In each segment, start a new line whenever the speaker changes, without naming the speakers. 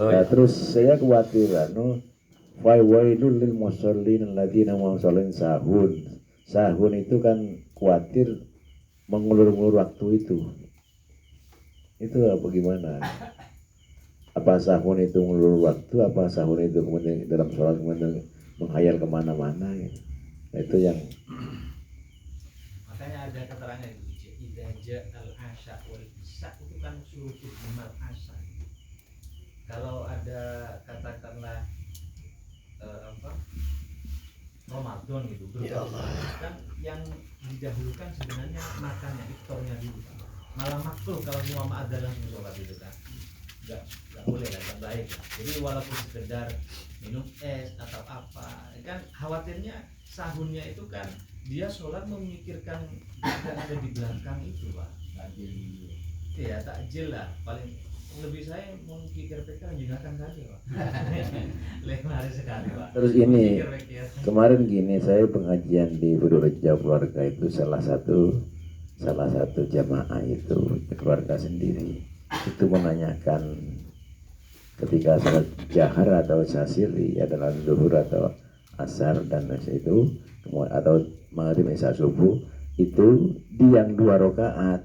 Nah, terus saya khawatir fawailul lil musallin alladzina hum shallin sahun. Sahun itu kan khawatir mengulur-ulur waktu itu. Itu apa gimana? Apa sahun itu mengulur waktu, apa sahun itu kemudian dalam sholat kemudian menghayal kemana-mana gitu. Nah, itu yang
makanya ada keterangan itu idaja al asya wal isya itu kan suruh jimal asya. Kalau ada katakanlah Ramadan gitu kan yang didahulukan sebenarnya makannya iftarnya dulu, malah makruh kalau semua ada langsung sholat itu kan nggak boleh lah, nggak baik lah. Jadi walaupun sekedar minum es atau apa kan khawatirnya sahurnya itu kan dia sholat memikirkan yang ada di belakang itu Pak, ya takjil lah paling lebih. Saya mau pikir gunakan saja Pak. Hari sekali Pak.
Terus ini kemarin gini, saya pengajian di Purworejo keluarga itu salah satu jamaah itu keluarga sendiri itu menanyakan ketika salat jahar atau sasiri adalah zuhur atau asar dan itu atau maghrib isya subuh itu di yang 2 rakaat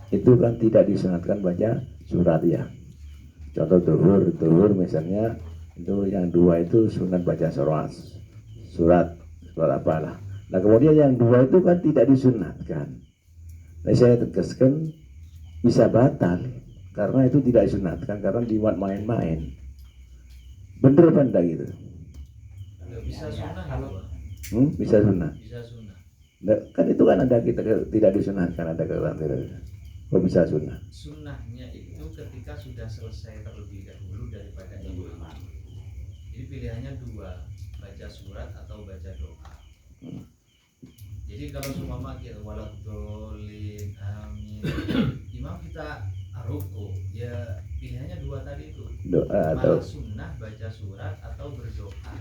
itu kan tidak disunatkan baca surat ya. Contoh zuhur misalnya itu yang 2 itu sunat baca surat apalah. Nah kemudian yang 2 itu kan tidak disunatkan. Nah saya tegaskan bisa batal karena itu tidak disunatkan karena dibuat main-main. Bener apa enggak gitu?
Bisa sunnah kalau
bisa sunnah.
Bisa sunnah.
Nah, kan itu kan ada kita tidak disunatkan ada keterangan tidak. Kok bisa sunnah?
Sunnahnya itu ketika sudah selesai terlebih dahulu daripada imam. Jadi pilihannya 2, baca surat atau baca doa. Jadi kalau semua kita waladhdallin amin, imam kita ruku, ya pilihannya 2 tadi itu.
Doa atau
sunnah baca surat atau berdoa.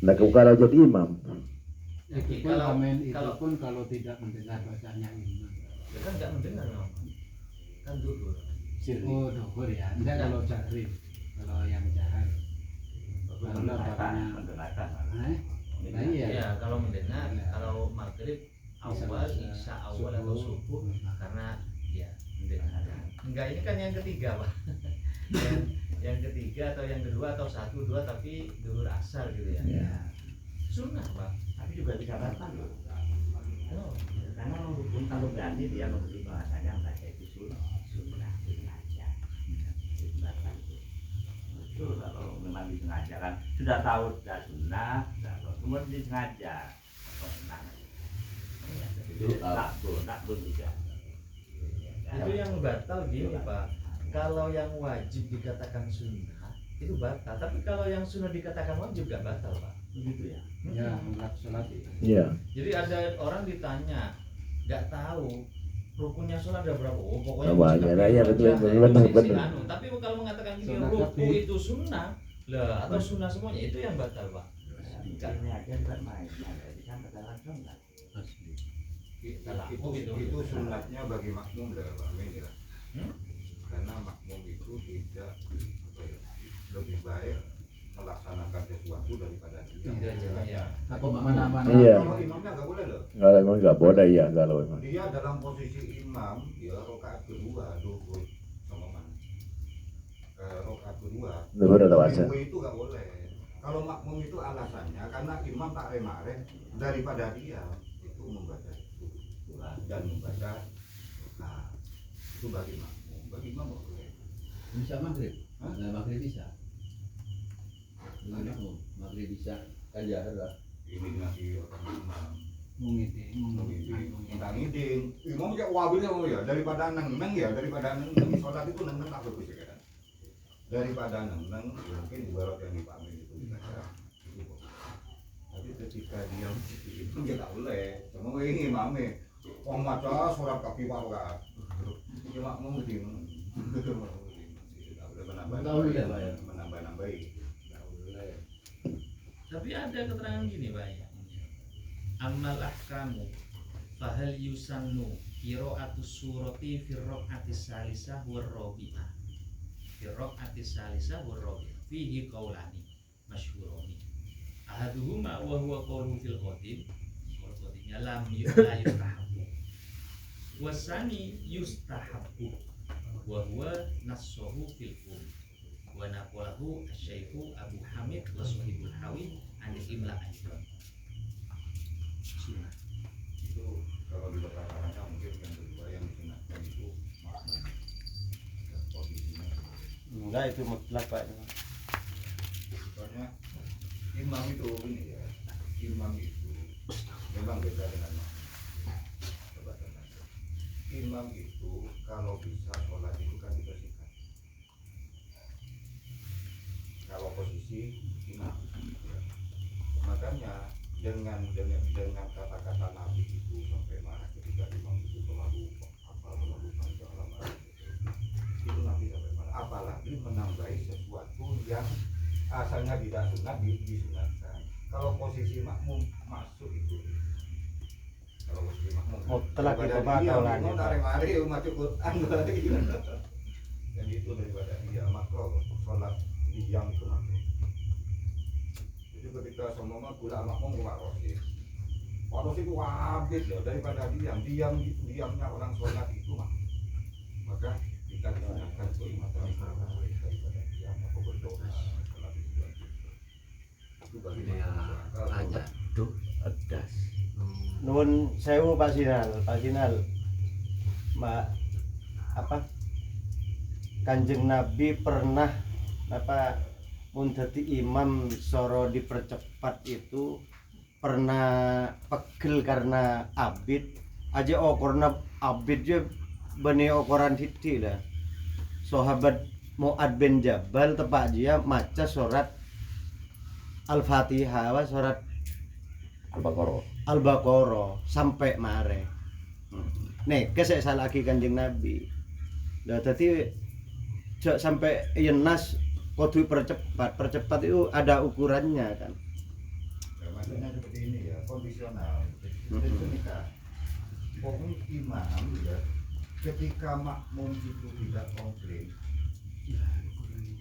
Nah kalau jadi imam
itu pun amin itu pun kalau tidak mendengar bacanya imam.
Ya kan nggak mendengar no. Kan duhur.
Oh duhur ya, enggak kalau jahri, kalau yang jahar. Kalau
mendengarkan.
Nah, iya.
Ya kalau mendengar, kalau maghrib awal, isya awal atau subuh karena ya mendengarkan. Enggak, ini kan yang ketiga Pak. yang ketiga atau yang kedua atau 1, 2 tapi duhur asar gitu ya. Sunnah Pak.
Tapi juga bisa batal loh. Karena kalau berarti dia memberi bahasanya baca itu sunnah disengaja. Itu kalau memang disengaja kan sudah tahu sudah sunnah, kemudian disengaja. Itu tak pun juga.
Itu yang batal gini Pak. Kalau yang wajib dikatakan sunnah itu batal, tapi kalau yang sunnah dikatakan wajib gak batal Pak.
Begitu ya.
Ya, menolak sholat itu.
Iya.
Jadi ada orang ditanya, nggak tahu rukunnya sholat ada berapa? Oh pokoknya
ya betul.
Tapi kalau mengatakan gini ruku itu sunnah, lah atau sunnah semuanya itu yang batal Pak.
Ini aja bukan main, bisa katakan sunnah.
Itu sunnahnya bagi makmum lah Pak Amin ya. Karena makmum itu tidak lebih baik melaksanakan sesuatu daripada dia.
Iya.
Aku mana-mana.
Iya.
Kalau imamnya nggak boleh loh.
Kalau nggak boleh ya kalau memang.
Dia dalam posisi imam, ya rakaat kedua duhur sama mana? Rakaat kedua.
Duhur atau asar.
Itu nggak boleh. Kalau makmum itu alasannya karena imam tak remare daripada dia itu membaca surat dan membaca. Nah itu bagi makmum. Bagi imam boleh.
Bisa maghrib? Nah, maghrib bisa. Maghrib bisa kan jahar lah.
Ini ngasih orang imam.
Mengiding.
Imam kayak wabil ya daripada neng ya daripada neng sholat itu neng tak bagus ya kan. Daripada neng mungkin ibarat yang dipakai itu dibaca itu. Tapi ketika dia itu dia tak boleh. Cuma ini imamnya maca surat kaki warat. Ya makmum mesti menambah-nambahi.
Tapi ada keterangan gini Pak ya. Amal ahkamu fahal yusannu qira'atus surati fi raq'atis salisah war rabi'ah. fi raq'ati salisa wa rabi' fihi qaulani masyhurani ahaduhuma wa huwa qawlu fil qadim lam yustahabbu wasani yustahabbu wa huwa nassuhu fil qul wa naqalahu asy-syaikhu Abu Hamid wa sahibul Hawi anil imla aidan. Sunnah
Itu kalau di perkaranya mungkin yang kedua yang disunahkan itu makmum. Dan posisinya
Enggak, itu mutlak Pak.
soalnya imam itu ini ya, imam itu memang beda dengan makmum. Coba tenang. Imam itu kalau bisa sholat itu kan dibersihkan. Kalau posisi imam, ya. Makanya dengan kata-kata Nabi itu sampai marah ketika imam itu terlalu panjang lama itu Nabi sampai marah. Apalagi menambahi sesuatu yang asalnya tidak sunat disunatkan. Kalau posisi makmum masuk itu. Kalau posisi makmum
Mutlak itu Pak
dia
kaulannya,
mau
Pak.
tarik-mari macam Quran lagi. Dan itu daripada dia makro sholat diam itu makro. Jadi ketika semua gula makmum Pak Rosi. Pak Rosi itu habis loh daripada diamnya orang sholat itu mah. Maka kita disunahkan keimatan daripada diam atau berdoa sholat itu. Itu bagi
Hanya duh pedas.
Nuwun sewu Pak Sinal, Kanjeng Nabi pernah mun dadi imam soro dipercepat itu pernah pegel karena abid aja karena abid je bani ukuran titik lah. Sahabat Mu'ad bin Jabal tepak dia maca surat Al-Fatihah surat Al-Baqarah sampai mare. Nih, kesek salah lagi Kanjeng Nabi. Lah dadi sampai yenas kudu percepat itu ada ukurannya kan.
Ya, maksudnya seperti ini ya, kondisional. Jadi ketika imam ya, ketika makmum itu tidak komplain,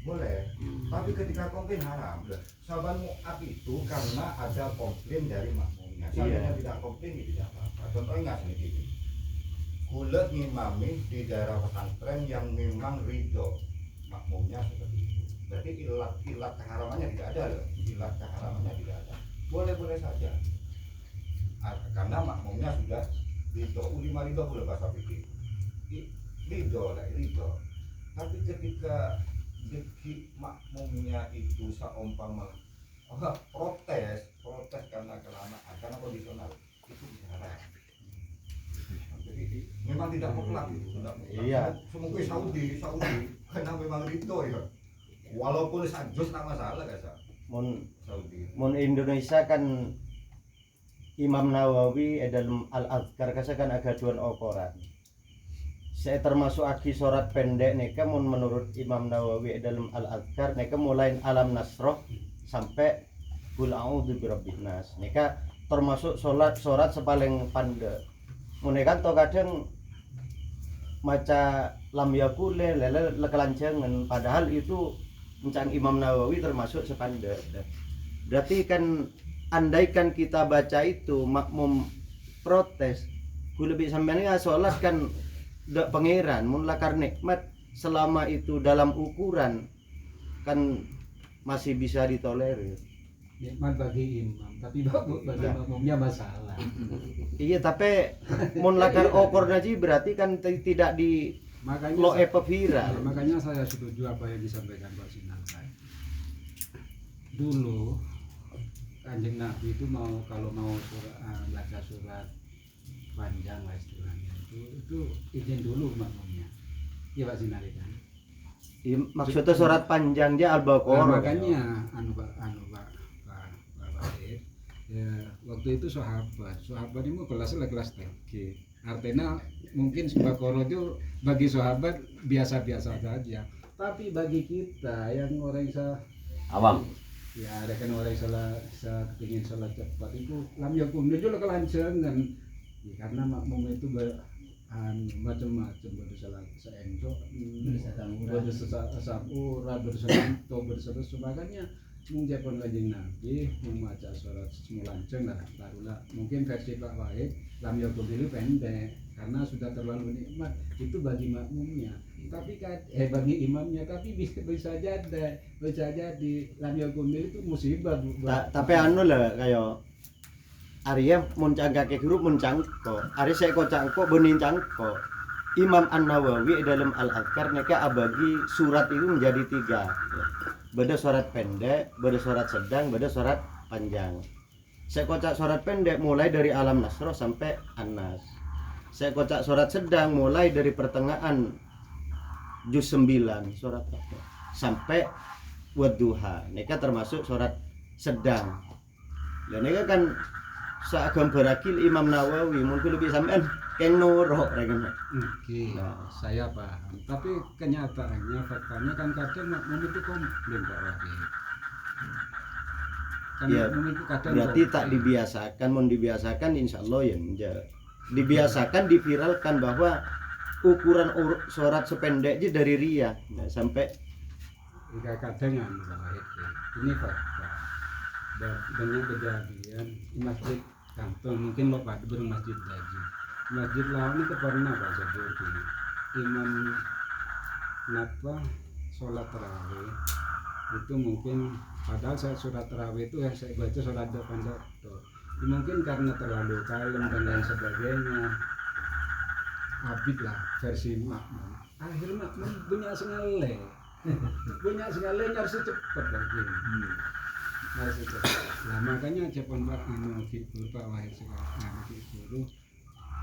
boleh. Tapi ketika komplain haram. Sahabat Mu'ad itu karena ada komplain dari makmumnya. Seandainya tidak komplain itu tidak apa-apa. Contohnya sedikit. Kula ngimami di daerah pesantren yang memang ridho makmumnya seperti itu. Berarti ilat keharamannya tidak ada loh. Ilat keharamannya tidak ada. Boleh saja. Karena makmumnya sudah ridho. Ulima ridho boleh bahasa pikir. Ridho. Tapi ketika makmumnya itu seumpama protes karena kelamaan, karena kondisional itu bisa haram. Jadi memang tidak mutlak itu,
Iya.
Semoga Saudi karena memang ridho ya. Walaupun sajus tak masalah guys. Saudi.
Mun Indonesia kan Imam Nawawi dalam Al-Azkar kan ada dua ukuran. Saya termasuk aki surat pendek neka menurut Imam Nawawi dalam Al-Azkar neka mulai Alam Nasroh sampai Qul a'udzu birabbin nas. Neka termasuk surat sepaling pandek. Munekan to kadang maca lam yakule lele kelancangan padahal itu encang Imam Nawawi termasuk sepandek. Berarti kan andaikan kita baca itu makmum protes, gue lebih sampean sholat kan dak pangeran mun lakar nikmat selama itu dalam ukuran kan masih bisa ditolerir.
Nikmat bagi imam, tapi bagi makmumnya masalah.
Iya, tapi mun lakar ukur naji berarti kan tidak di lo viral.
Makanya saya setuju apa yang disampaikan Pak Sinan tadi. Dulu Kanjeng Nabi itu kalau mau baca surat panjang lah istilahnya itu izin dulu makmumnya. Iya Pak Sinan kan.
Maksudnya surat panjang dia Al-Baqarah.
Makanya Pak Baik. Ya, waktu itu sahabat itu kelas TK. Artinya mungkin Baqarah itu bagi sahabat biasa-biasa saja. Tapi bagi kita yang orang
Awam.
ya ada kan orang ingin sholat cepat itu lam yakun itu kelancangan ya, karena makmum itu macam-macam bersalah seenco
Bersasamura.
bersasamura bersenanto berserus sebagainya mengucapkan kanjeng Nabi membaca surat semulanceng lah barulah mungkin versi Pak Wahid lam yakun dulu pendek karena sudah terlalu nikmat itu bagi makmumnya tapi bagi imamnya tapi bisa jadi lam yakun dulu itu musibah
Tapi anu lah kayak Arya muncang kakek grup muncang ko. Ari saya kocak ko bening cangko. Imam An-Nawawi dalam Al-Adhkar neka abagi surat itu menjadi 3. Beda surat pendek, beda surat sedang, beda surat panjang. Saya kocak surat pendek mulai dari Alam Nasro sampai An-Nas. Saya kocak surat sedang mulai dari pertengahan juz 9 surat apa? Sampai Wadduha. Neka termasuk surat sedang. Dan neka kan seagam berakil Imam Nawawi mungkin lebih sampean keng nurok regana.
Oke, saya paham. Tapi kenyataannya, faktanya kan kadang makmum itu komplain Pak Wahid. Kan
Ya,
makmum itu kadang
berarti tak
komplain.
dibiasakan, mau dibiasakan insya Allah ya enggak. Dibiasakan, diviralkan bahwa ukuran surat sependek aja dari Ria sampai
Jika kadang Pak Wahid, ini fakta. Dan dengan kejadian di masjid kantor mungkin lo pada bermasjid lagi. Masjid lawan itu pernah Pak Jabir gini. Imam napa sholat tarawih itu mungkin padahal saya surat tarawih itu saya baca sholat depan dokter. Mungkin karena terlalu kalem dan lain sebagainya. Abid lah versi makmum. Akhirnya makmum punya sengale. Punya sengale harus cepat lagi. Harus cepat. Nah makanya Jepang Pak Pak Wahid sekarang itu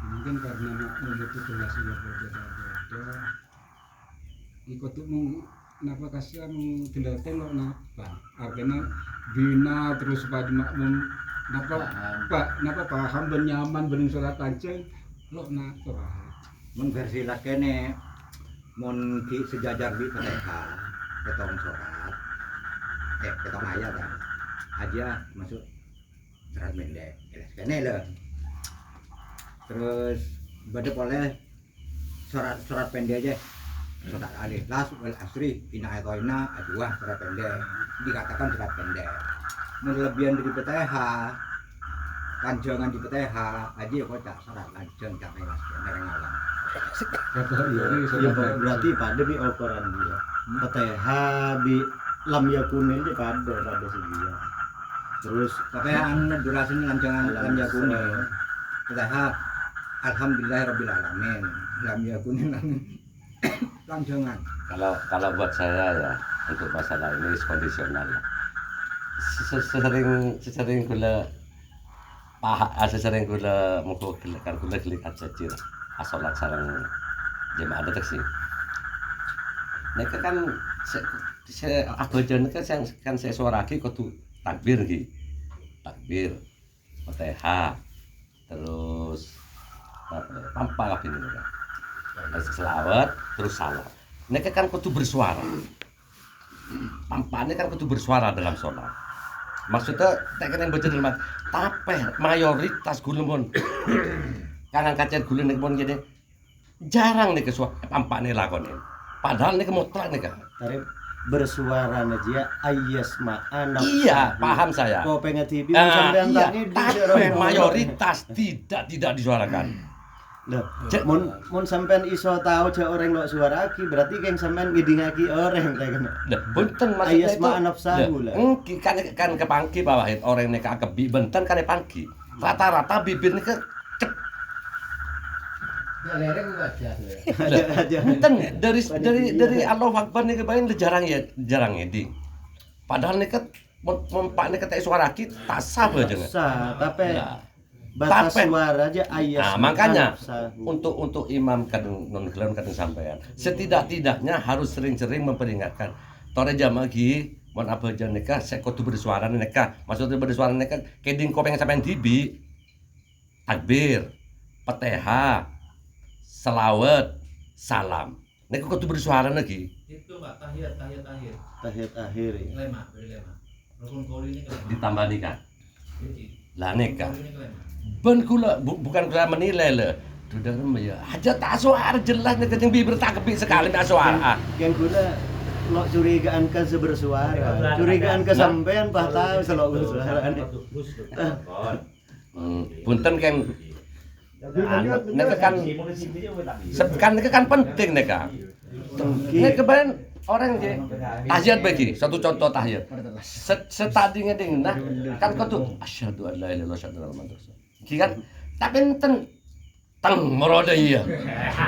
mungkin karena makmum itu kelasnya berbeda-beda. Ikut tuh napa kasih tidak lo napa artinya bina terus pada makmum napa paham ben nyaman bening surat panjang lo napa
mun versi lakene mun ki sejajar di Fatihah ketong surat ketong ayat kan aja masuk surat pendek kene lho terus bade boleh surat pendek aja surat alif las wal asri inna atoina adua surat pendek dikatakan surat pendek melebihan dari Fatihah panjangan di Fatihah aja kocak surat lanjeng sampai las dereng alam
ya berarti pada bi Al-Quran dia. Fatihah bi lam yakunin dia pada sedia. Terus
Fatihah durasi lanjangan lam yakunin Fatihah alhamdulillahirabbil alamin lam yakunin lanjangan.
Kalau buat saya ya untuk masalah ini kondisional. Sesering gula muka kan gula kelikat cacir asolat sarang jemaah deteksi. Mereka kan saya apa aja kan saya suaraki kudu takbir gitu, takbir, Fatihah, terus tanpa apa ini kan. Selawat terus salam. Mereka kan kudu bersuara. Pampane kan kudu bersuara dalam sholat. Maksudnya tekan yang baca dalam tapi mayoritas gulemon kangen kacian gulen nek pon gini jarang nih kesuara pampane lakonin. Padahal nih mutlak nih kan.
tarif bersuara aja ayas ma'ana.
Iya, paham saya.
Kau pengen TV sampean
Iya,
tani
tapi mayoritas tidak disuarakan.
Loh, mun sampean iso tahu cek orang lo suara aki berarti keng sampean ngidingaki orang kayak gini.
Nah, benten maksudnya
Ayas
itu.
ma'anaf sahu lah.
Kan kepangki Pak Wahid, orang ini kebi benten kan pangki. Rata-rata bibir ini ke
Lereng baca.
Aja.
benten dari Allahu Akbar nih kebayang jarang eding. Padahal nih kan mempak nih kata suara kita tak sah aja nggak.
Sah, tapi
Nah,
batas
tapi-
suara aja ayas.
Nah, makanya
ma'anaf sahu.
untuk imam kadang non kelon kadang sampean setidak-tidaknya harus sering-sering memperingatkan tore jamaah gi mon apa aja nikah saya kudu bersuara nikah maksudnya bersuara nikah keding kau pengen sampean tibi takbir Fatihah selawat salam nek kudu bersuara lagi
Itu Mbak tahiyat akhir.
tahiyat akhir ya.
Lema, beri lema. Rukun qauli ini kelema.
ditambah nikah
Jadi,
lah
rukun
nikah
qauli ini kelema.
ben kula bukan kula menilai le Sudah ya. Aja tak suara jelas nih keting bibir tak kebik sekali tak suara.
Yang guna lo curigaan kan sebersuara, curigaan ke sampean bah tahu selok bersuara.
Punten kan nek kan sekan kan penting nek kan. Nek keban orang je tahiyat bagi satu contoh tahiyat. Setadi ngeding nah kan kudu asyhadu an la ilaha illallah asyhadu anna muhammadar rasul. Kan tapi enten teng merode iya.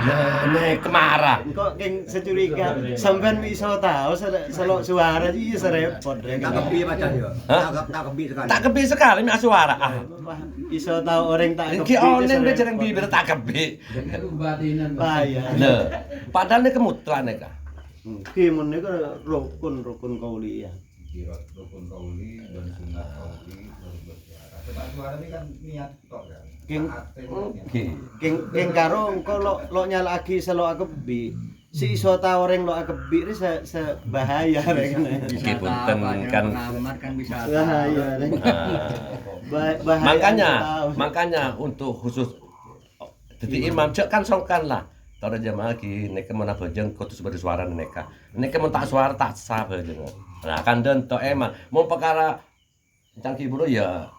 Ya nek kemara.
Kok geng securiga sampean iso tahu selok suara iki serepot rek.
Tak kebi macam yo. Tak kebi sekali.
Tak kebi sekali mek suara.
Iso tahu orang tak
Iki onen be jeneng bibir tak kebi.
Itu kebatinan.
bahaya.
Lho, padahal nek kemutuan nek.
Ki mun niku rukun kauliyah.
Rukun kauli dan sunat kauli harus bersuara. Sebab suara ini kan niat tok kan.
Geng karo engko lo nyalaki selok akebi. Si iso ta orang lo akebi ini bahaya rek.
Iki punten kan
Pengamat kan bisa.
Bahaya rek. Bahaya.
Makanya untuk khusus jadi imam cek kan songkan lah. Tara jamaah ki nek men abajeng kudu bersuara nek. Nek men tak suara tak sah bajeng. Nah kan den tok emang mau perkara cangki bro ya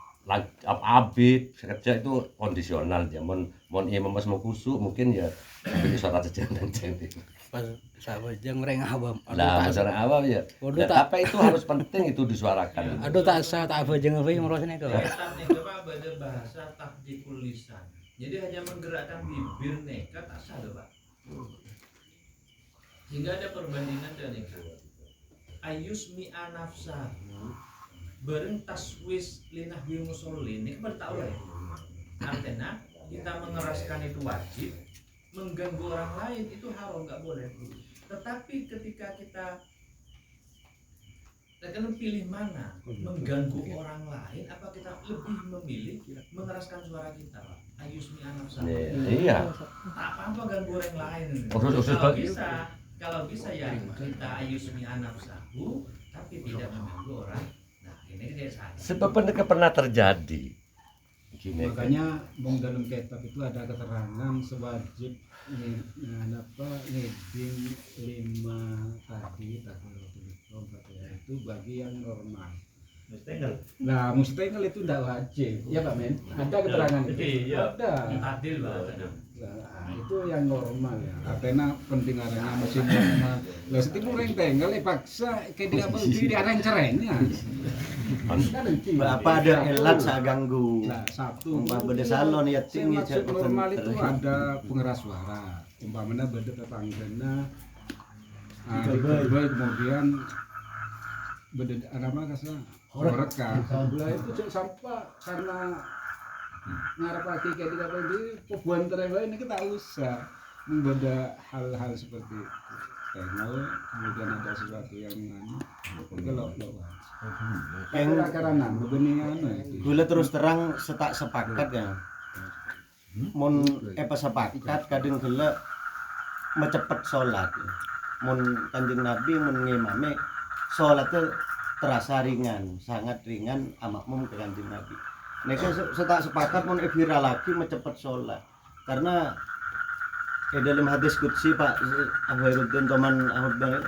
abid kerja itu kondisional ya mon imam mas mau kusuk mungkin ya tapi suara sejen dan cantik.
Pas sabajeng reng awam.
Lah masalah awam ya. Tapi itu harus penting itu disuarakan.
Aduh tak sah tak abajeng we merosne itu.
Teknik apa belajar bahasa takdikul lisan. Jadi hanya menggerakkan bibir neka tak sah Pak. Sehingga ada perbandingan dari ayusmi anafsa bareng taswis linah bil musallin ini kan tahu ya. Artinya kita mengeraskan itu wajib, mengganggu orang lain itu haram nggak boleh. Tetapi ketika kita pilih mana mengganggu orang lain apa kita lebih memilih mengeraskan suara kita Pak? Ayusmi anafsa.
Iya.
Tak apa-apa ganggu orang lain.
Usus
Kalau bisa ya kita ayusmi anafsahu tapi tidak mengganggu orang. Nah, ini dia salah.
Sebab pernah terjadi. Gini.
Makanya mong dalam kitab itu ada keterangan sewajib ngeding 5 tadi itu bagi yang normal.
Mustahil.
Nah, mustahil itu tidak wajib. Ya Pak Men, ada keterangan itu.
Iya.
Ada.
Adil bahasanya.
Nah, itu yang normal ya. Artinya penting arahnya mesin normal. Lah setiap orang tenggal paksa kayak dia apa di arah cerenya.
Apa ada elat sak ganggu.
Nah, satu.
Umpah beda salon ya tinggi
Maksud normal itu ada pengeras suara. Umpamanya beda tetanggana. Kemudian beda apa kasar rekam. Lah itu cek sampah karena ngarep lagi kayak tidak apa ini pebuan terbaik ini kita usah membeda hal-hal seperti itu. Kemudian ada sesuatu yang kalau karena begini
gula terus terang setak sepakat ya. Mun sepakat kadang gula mecepet sholat. Mun Kanjeng Nabi mun ngimame sholatnya terasa ringan, sangat ringan makmum ke Kanjeng Nabi. Mereka setak sepakat mun viral lagi mecepet sholat karena dalam hadis qudsi Pak Ahwaruddin teman Ahmad Bang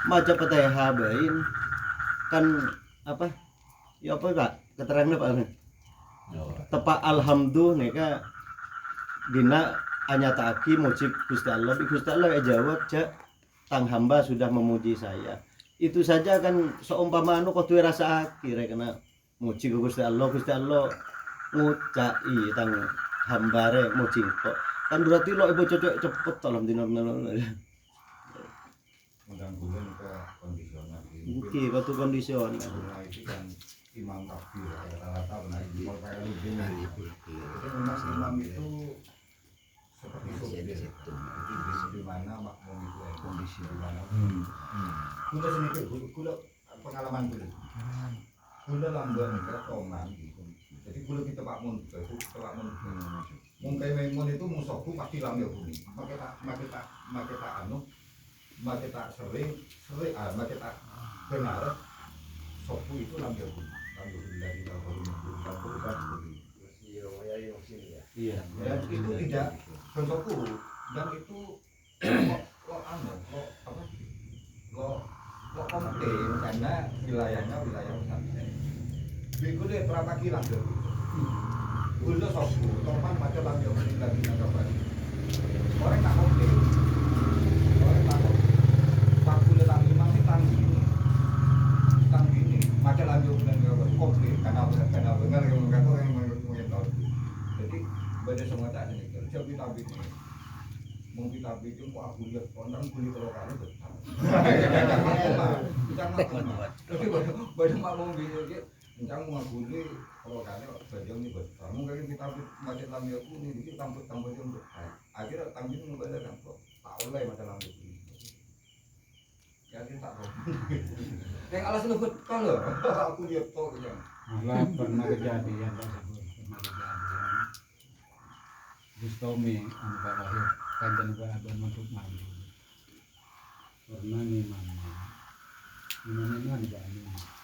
maca Fatihah bain kan apa ya apa Kak keterangannya Pak tepak alhamdulillah neka dina anyataaki muji Gusti Allah jawab jak tang hamba sudah memuji saya itu saja kan seumpama anu kudu rasa akhir kena muji Gusti Allah ngucai tang hambare muji kok kan berarti lo ibu cocok cepet dalam dina
Mudah-mudahan ke kondisional.
Oke, batu kondisional.
Itu kan imam takbir rata-rata benar kalau kayak lu gini. Jadi imam itu seperti supir. Jadi di mana makmum itu kondisi di mana. Kulo sini kulo pengalaman kulo. Kulo lamban ke toman gitu. Jadi kulo kita makmum itu makmum. Mungkin memang itu musuhku pasti lambe bumi. Makita anu makita sering makita benar sopu itu lambe bumi. Dari tahun 2020 iya. Dan itu tidak koncoku dan itu kok komplain karena wilayahnya wilayah pesantren. Biku deh berapa kilang deh. Udah sopu, teman macam lagi lagi nangkapan. Orang tak komplain. Orang tak komplain. Waktu dia tang imam ini tang gini, macam lagi nangkapan komplain karena benar yang kata orang yang tahu. Jadi beda semua tak ada nih. Kerja kita bikin. Mau kita bikin kok aku lihat orang kulit kalau kali besar. Kita nggak tapi banyak mau bikin. Encang mengaguli kalau kali bajang ini besar. Mungkin kita macet lambi aku ini dikit tamput yang besar. Akhirnya tampil nggak ada tampuk. Tak oleh macet lambi ini. Jadi tak boleh. Yang alas lebut kalau aku lihat toh yang.
Malah pernah kejadian Gustomi anu lahir kanjeng Abah masuk mandi. Pernah nih mana? Ini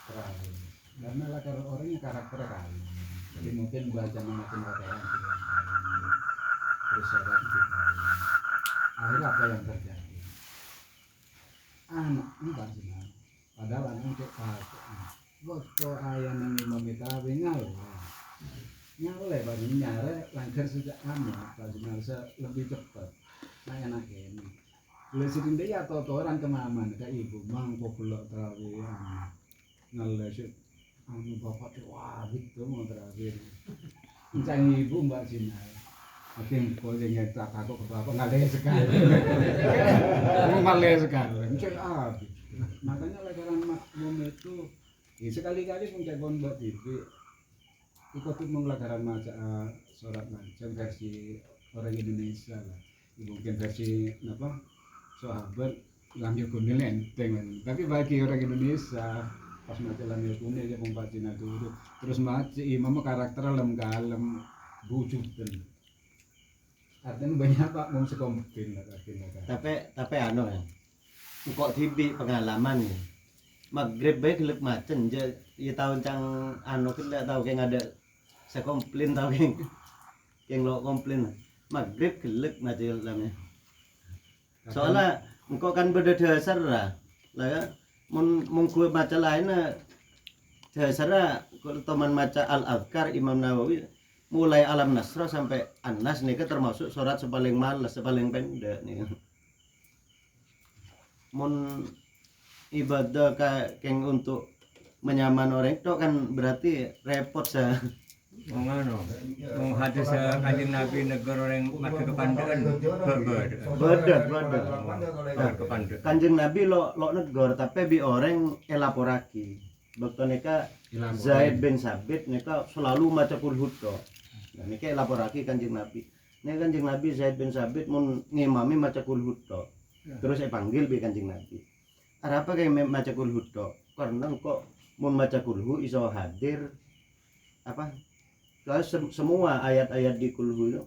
terakhir. Karena orangnya karakter kali. Jadi mungkin baca macam pakaian terus syarat itu. Akhirnya apa yang terjadi? Anak enggak sih. Padahal anak cek pakai. Kok ayah nang imam kita nyale baru nyare langgar sejak anak harusnya lebih cepat enak ini boleh sedih ya atau orang kemaman kayak ibu mangkok belok terawih ngelesik anu bapak wah gitu mau terakhir mencari ibu mbak Cina makin boleh ngetak aku ke bapak ngalih sekali ngalih sekali mencari makanya lagaran makmum itu ya sekali-kali mencari mbak TV ikut mengelagaran maca surat macam versi orang Indonesia lah mungkin versi apa sahabat lambil kuning enteng tapi bagi orang Indonesia pas maca lambil kuning dia membaca dulu terus maca imam karakter lem kalem bujudan artinya banyak pak mau sekomplain lah
tapi anu ya kok tibi pengalaman ya Maghrib baik gelek macen je ya tahun cang anu kita tahu kayak ada saya komplain tahu yang lo komplain Maghrib gelek macam lamnya soalnya engkau kan berdasar lah ya mungkin baca lainnya dasarnya kalau teman baca Al-Adhkar Imam Nawawi mulai Alam Nasra sampai An-Nas nih termasuk surat sepaling malas sepaling pendek nih mun ibadah kayak untuk menyaman orang itu kan berarti repot sah.
Hadis kanjeng Nabi negara orang mati kepandean
Bodoh.
kepandean.
Kanjeng Nabi lo negor tapi bi orang elaboraki. Waktu neka Zaid bin Sabit neka selalu maca kul hudo. Nah neka elaboraki kanjeng Nabi. Neka kanjeng Nabi Zaid bin Sabit mun ngimami maca kul hudo. Terus saya panggil bi kanjeng Nabi. Apa kayak maca kul hudo? Karena kok mun maca kulhu iso hadir apa? Kalau semua ayat-ayat di kulhu itu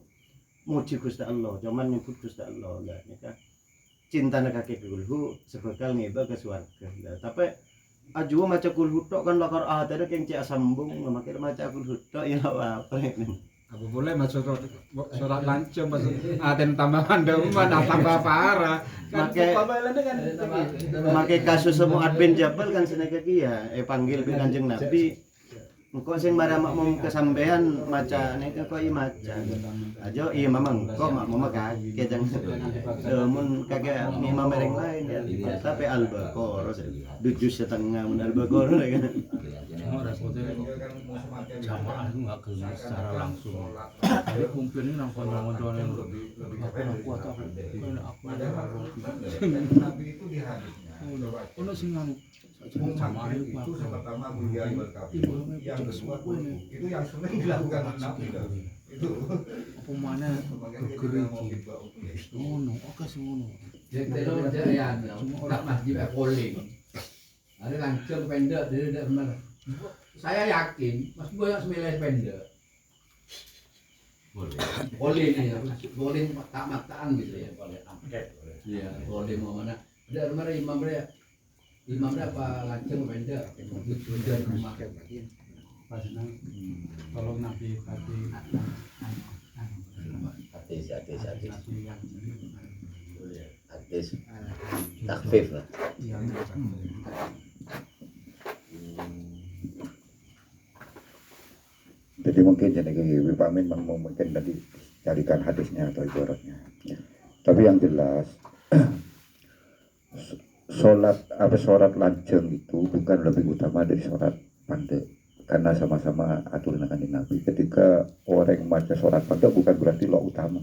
muji Gusti Allah, cuman nyebut Gusti Allah enggak nika. Cinta nek kake kulhu sebekal ngeba ke swarga. Tapi aju maca kulhu tok kan lakar ada keng cek sambung makir maca kulhu tok ya apa ini.
Aku boleh masuk surat lancung masuk aten tambahan mana tambah parah
Make kasus semua admin Jabal kan seneka kia panggil bi Kanjeng Nabi engko sing marah makmum kesampean maca nek kok i maca aja iya mamang kok makmum kage jang mun kage imam mereng lain ya tapi Al-Baqarah 7,5 mun Al-Baqarah kan
Jamaah itu nggak gelis secara langsung. Jadi kumpul ini nang konco-konco yang lebih kuat aku.
Nabi itu di hadisnya.
Ono sing anu jamaah itu
pertama kuliah yang kedua itu yang sering dilakukan Nabi itu
apa mana gegeriki. Ngono, oke semono.
Jadi ya, tak masjid polling. Ada langsung pendek, dia tidak benar. Saya yakin, Mas Boy semilai pendek. Boleh nih, boleh tak mataan gitu ya, boleh update. Iya, boleh mau mana? Ada rumah imam apa langsung pendek? Sudah rumah
pas tolong Nabi tadi
hadis takfif lah.
Jadi mungkin jadi Pak Min mungkin tadi carikan hadisnya atau ibaratnya. Tapi yang jelas sholat lanjeng itu bukan lebih utama dari sholat pandai, karena sama-sama aturan kanjeng Nabi. Ketika orang baca sholat pandai bukan berarti lo utama,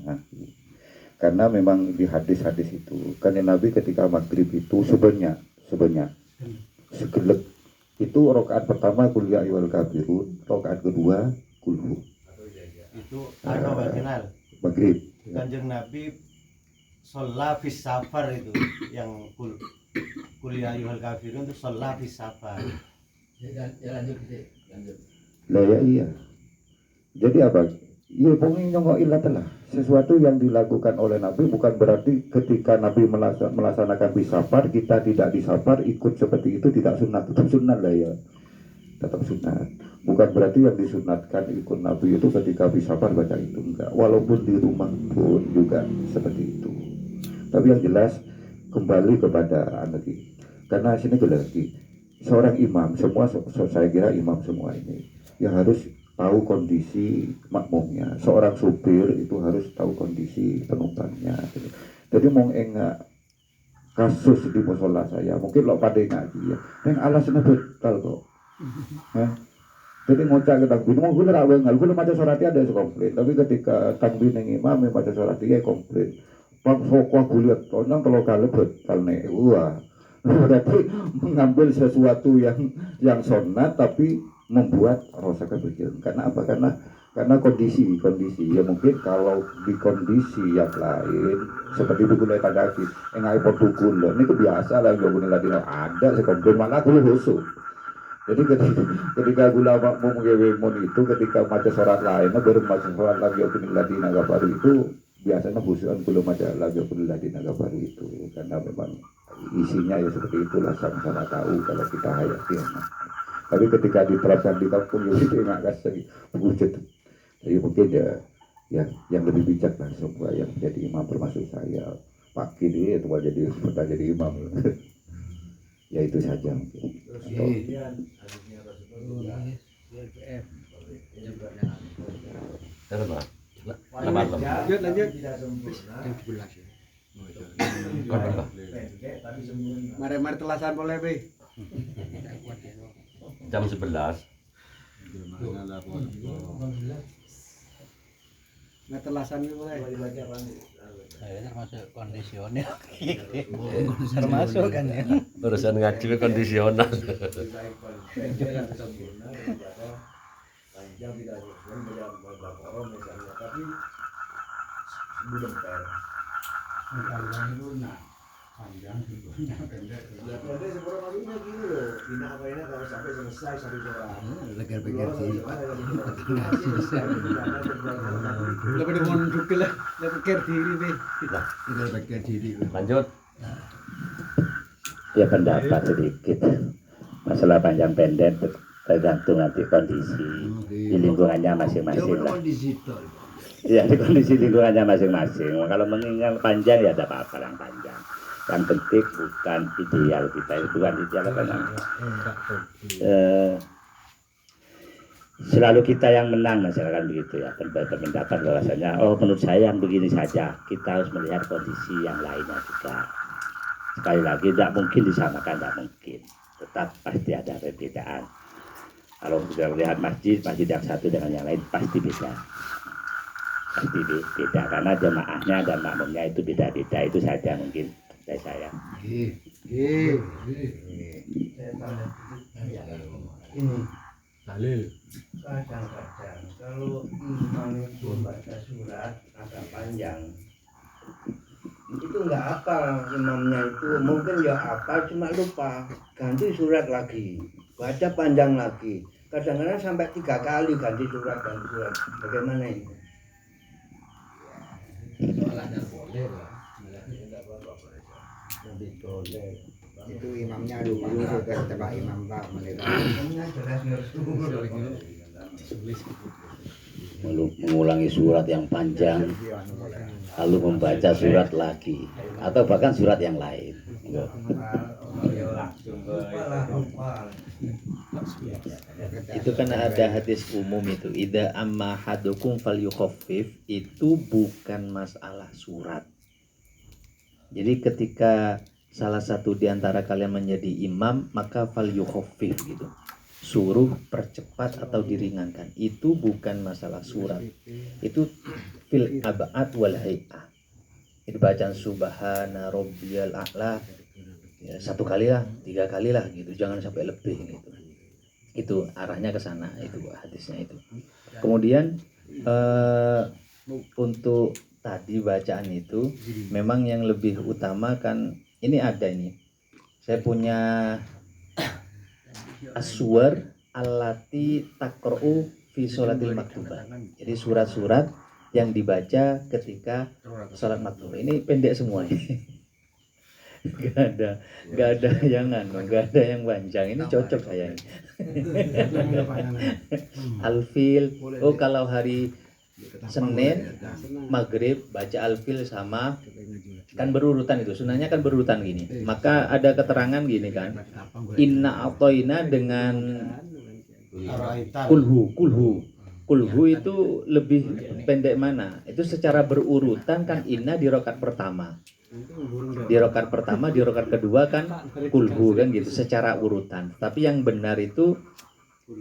karena memang di hadis-hadis itu kanjeng Nabi ketika maghrib itu sebenarnya segelek itu rakaat pertama kul ya ayyuhal kafirun, rakaat kedua kulhu.
Itu final
Maghrib.
Kanjeng Nabi sholat fis safar itu yang kuliah ayyuhal kafirun itu sholat fis safar.
Ya lanjut.
Lah ya iya. Jadi apa? Ya pokoknya nyongok ilat lah. Sesuatu yang dilakukan oleh Nabi bukan berarti ketika Nabi melaksanakan bisafar kita tidak disafar ikut seperti itu tidak sunat. Tetap sunat lah ya. Tetap sunat. Bukan berarti yang disunatkan ikut Nabi itu ketika bisafar baca itu enggak. Walaupun di rumah pun juga seperti itu. Tapi yang jelas kembali kepada anak ini. Karena sini lagi seorang imam semua saya kira imam semua ini yang harus tahu kondisi makmumnya. Seorang supir itu harus tahu kondisi penumpangnya. Jadi mau enggak kasus di musola saya, mungkin lo pada ngaji ya. Yang alasnya betul kok. Jadi ngocak ke takbir, mau gue raweng, gue baca suratnya ada komplain. Tapi ketika takbir yang imam baca suratnya komplain. Pak Sokwa gue lihat, orang kalau kali betul nih, wah. Berarti mengambil sesuatu yang sunat tapi membuat rasa kepikiran. Karena apa? Karena kondisi ya mungkin kalau di kondisi yang lain seperti buku tadaki yang iPod tukul ini kebiasa lah yang guna ladino ada sekomplain malah gue khusus. Jadi ketika gula mau mengewemon itu ketika baca surat lain baru baca surat lagi yang ladino agak baru itu biasanya khususan gula baca lagi yang ladino agak baru itu karena memang isinya ya seperti itulah sama-sama tahu kalau kita hayati. Tapi ketika diterapkan di kampung ya itu nggak kasih wujud. Jadi mungkin ya yang lebih bijak lah semua yang jadi imam termasuk saya Pak Kini itu jadi sebentar jadi imam. Ya itu saja mungkin.
Mari telasan boleh be.
Jam 11.
Nah telasan boleh.
Termasuk kondisional. Termasuk kan ya.
Urusan ngaji kondisional.
Panjang sebelumnya pendek.
Pendek seberapa maksudnya gini loh. Bina apa ini kalau sampai selesai satu orang.
Legar-legar sini Pak.
Lebih dimonduk lah. Lebih pikir diri be.
Legar-legar diri.
Lanjut.
Ya pendapat sedikit. Masalah panjang pendek tergantung nanti kondisi di lingkungannya masing-masing lah. Ya di kondisi lingkungannya masing-masing. Kalau mengingat panjang ya ada apa-apa yang panjang. Yang penting bukan ideal kita itu bukan ideal karena selalu kita yang menang misalkan begitu ya berpendapat bahwasanya menurut saya yang begini saja kita harus melihat kondisi yang lainnya juga. Sekali lagi tidak mungkin disamakan, tidak mungkin, tetap pasti ada perbedaan. Kalau kita melihat masjid yang satu dengan yang lain pasti beda karena jemaahnya dan makmumnya itu beda-beda. Itu saja mungkin dari saya.
Ini
Dalil.
kadang-kadang kalau imam itu baca surat agak panjang itu nggak hafal imamnya itu mungkin ya hafal cuma lupa ganti surat lagi baca panjang lagi kadang-kadang sampai 3 kali ganti surat bagaimana ini?
Soalnya boleh lah.
Boleh.
Itu imamnya dulu sudah tebak imam Pak.
Imamnya jelas ngerti.
mengulangi surat yang panjang lalu membaca surat lagi atau bahkan surat yang lain.
Itu kan ada hadis umum itu, idza amma hadukum falyukhaffif, itu bukan masalah surat. Jadi ketika salah satu di antara kalian menjadi imam, maka falyukhaffif gitu. Suruh percepat atau diringankan. Itu bukan masalah surat. Itu fil ab'ad wal hay'ah. Itu bacaan subhana rabbiyal a'la. Ya, 1 kali lah, 3 kali lah gitu. Jangan sampai lebih gitu. Itu arahnya ke sana, itu hadisnya itu. Kemudian untuk tadi bacaan itu memang yang lebih utama kan ini ada ini. Saya punya aswar allati taqra'u fi sholatil maktubah. Jadi surat-surat yang dibaca ketika sholat maktubah. Ini pendek semua ini. Gak ada yang gak ada yang panjang. Ini cocok saya ini. Al-fil. Oh, kalau hari Senin maghrib baca al-fil sama, kan berurutan itu, sunahnya kan berurutan gini. Maka ada keterangan gini kan, inna atoina dengan kulhu itu lebih pendek mana? Itu secara berurutan kan inna di rakaat pertama, di rakaat kedua kan kulhu kan gitu, secara urutan. Tapi yang benar itu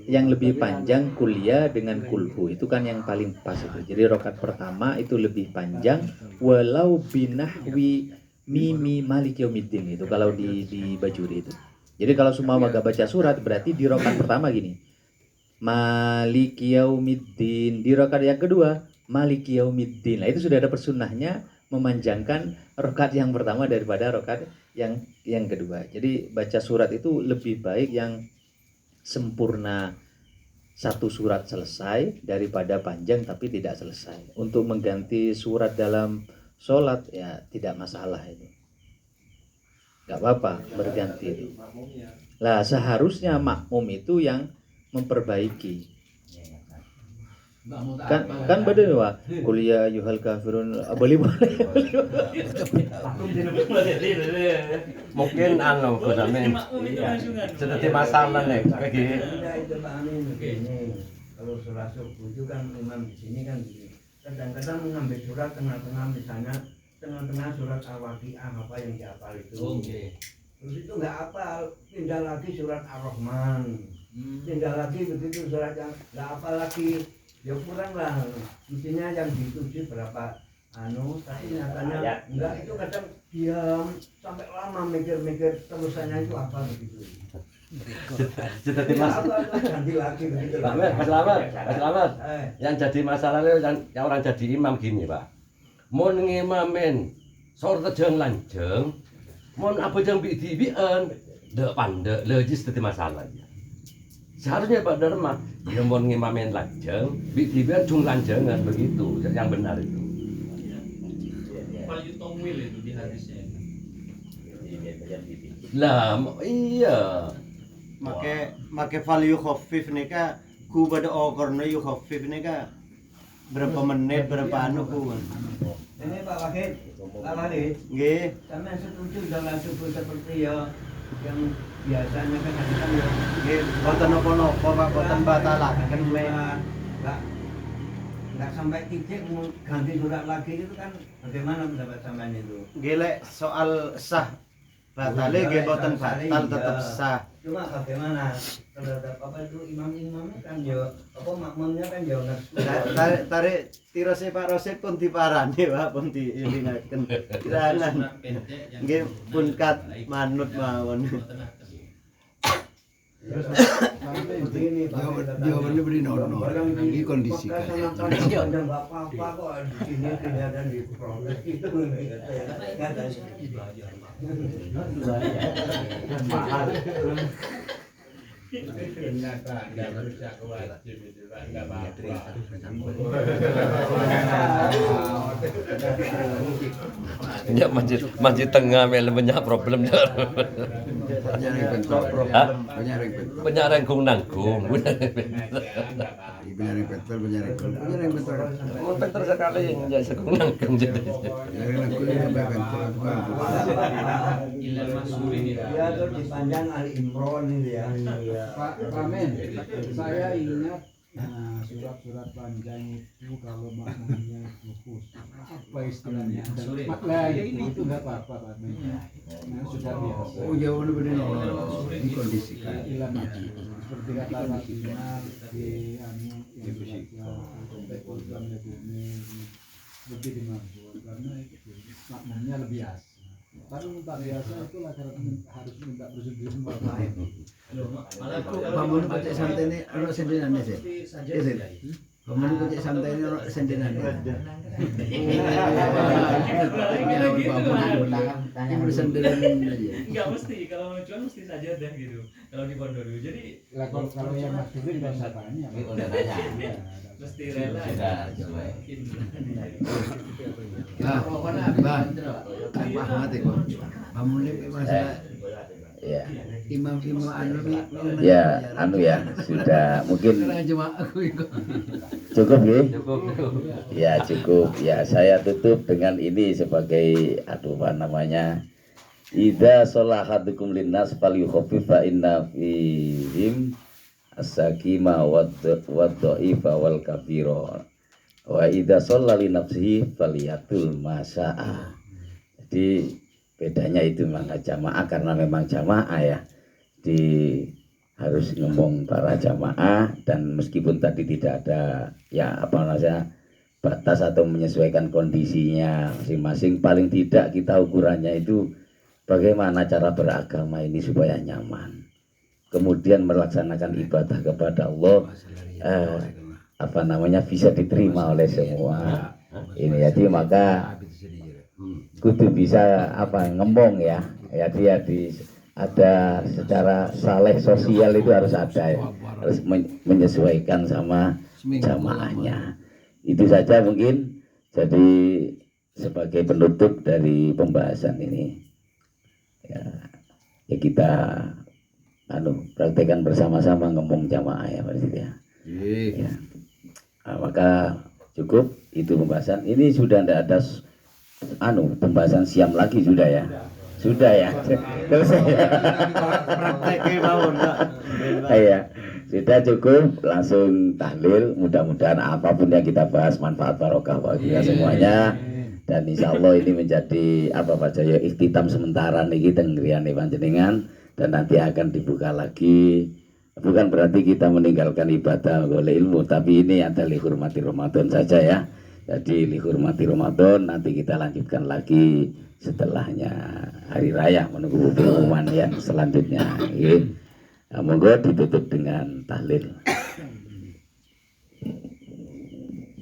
yang lebih panjang kuliah dengan kulhu, itu kan yang paling pas itu. Jadi rakaat pertama itu lebih panjang, walau binahwi mimi malik yaumiddin itu kalau di bajuri itu. Jadi kalau semua gak baca surat berarti di rakaat pertama gini, malik yaumiddin, di rakaat yang kedua malik yaumiddin. Nah, itu sudah ada persunnahnya memanjangkan rakaat yang pertama daripada rakaat yang kedua. Jadi baca surat itu lebih baik yang sempurna, 1 surat selesai daripada panjang tapi tidak selesai. Untuk mengganti surat dalam sholat ya tidak masalah itu, nggak apa-apa berganti itu. Lah seharusnya makmum itu yang memperbaiki. Kan beda wah kuliah yuhal kafirun boleh
Mungkin Gus seperti masalah nih kayak gini.
Kalau sholat subuh itu kan imam di sini kan kadang-kadang mengambil surat tengah-tengah, misalnya tengah-tengah surat Al-Waqiah apa yang dihafal itu. Terus itu nggak hafal, pindah lagi surat Ar-Rahman, pindah lagi begitu surat yang nggak hafal lagi. Ya kurang lah, mestinya yang dituju berapa tapi nyatanya enggak, itu kadang diam sampai lama mikir-mikir terusannya itu apa begitu.
Jadi
ganti lagi begitu.
Mas Slamet, yang jadi masalahnya yang orang jadi imam gini Pak, mau ngimamin sholat jeng lanjeng, mau apa jeng bidibian, dek pandek, logis jadi masalah. Seharusnya Pak Dharma, dia mau ngimamin lanjeng, bidibian jung lanjengan begitu, yang benar itu.
Falyutomil itu di hadisnya.
Lah, iya.
Make value khafif nika ku pada okorno yu khafif nika berapa menit berapa ku.
Ini Pak Wahid,
Nggih.
sampean setuju dengan subuh seperti ya yang biasanya kan ya
Nggih, boten napa-napa Pak, boten batalaken
nggak sampai titik mau ganti surat lagi itu kan bagaimana pendapat sampean itu?
Nggih lek soal sah batale nggih boten batal tetep sah.
Cuma bagaimana terhadap apa itu imam-imamnya kan ya apa makmumnya kan ya
Tarik tirose Pak Rosid pun diparani Pak, pun diilingaken. Kiranan nggih pun kat manut mawon.
begini
Jawabannya beri nol-nol. Ini kondisi kan.
nggak apa-apa kok di sini tidak ada di proses itu
Enggak berusaha wajib itu Pak, enggak apa-apa.
Ya masjid tengah mele banyak problem jar. Banyak renggung nanggung. Pinter sekali yang jadi sekung nanggung jadi.
Dia tuh dipandang Ali Imron ini ya.
Pak Men, saya ingat surat-surat panjang itu kalau maknanya fokus apa istilahnya makna itu nggak apa-apa Pak Men. Nah, sudah biasa.
Oh jauh lebih dikondisikan.
Seperti kata Pak Dinar di yang programnya bumi lebih dimaksud karena itu maknanya lebih asli. Kalau minta biasa itu harus minta persetujuan semua lain.
Bangun kocek santai ini ada sendenannya sih. Bangun kocek santai ini ada sendenannya. Bangun sendenannya aja.
Enggak mesti, kalau mau cuan mesti saja deh gitu. Kalau di Pondok jadi
Kalau yang maksudnya nggak usah tanya.
mesti rela.
Nah, Pak Ahmad itu, bangun ini masalah
Ya,
imam-imam anu
ya, anu ya, sudah mungkin
cuma aku itu.
cukup ya. Ya cukup. Ya saya tutup dengan ini sebagai apa namanya. Idza sholahadukum linnas falyukhaffif fa inna fihim as-sakima wad-dha'ifa wal kafira. Wa idza shalla li nafsihi falyatul masa'a. Jadi bedanya itu memang jamaah karena memang jamaah ya. Harus ngomong para jamaah dan meskipun tadi tidak ada ya apa namanya batas atau menyesuaikan kondisinya masing-masing, paling tidak kita ukurannya itu bagaimana cara beragama ini supaya nyaman. Kemudian melaksanakan ibadah kepada Allah apa namanya bisa diterima oleh semua. Ini jadi maka kudu bisa apa ngembong ya dia ada secara saleh sosial itu harus ada ya, harus menyesuaikan sama jamaahnya. Itu saja mungkin jadi sebagai penutup dari pembahasan ini ya kita praktekkan bersama-sama ngomong jamaah ya Pak ya. Nah, maka cukup itu pembahasan ini, sudah tidak ada pembahasan siam lagi sudah ya selesai ya sudah cukup, langsung tahlil. Mudah-mudahan apapun yang kita bahas manfaat barokah bagi kita semuanya, dan insya Allah ini menjadi Pak Jaya ikhtitam sementara nih kita ngerian panjenengan, dan nanti akan dibuka lagi. Bukan berarti kita meninggalkan ibadah oleh ilmu, tapi ini adalah dihormati Ramadan saja ya. Jadi dihormati Ramadan, nanti kita lanjutkan lagi setelahnya hari raya menunggu pengumuman yang selanjutnya. Monggo ditutup dengan tahlil.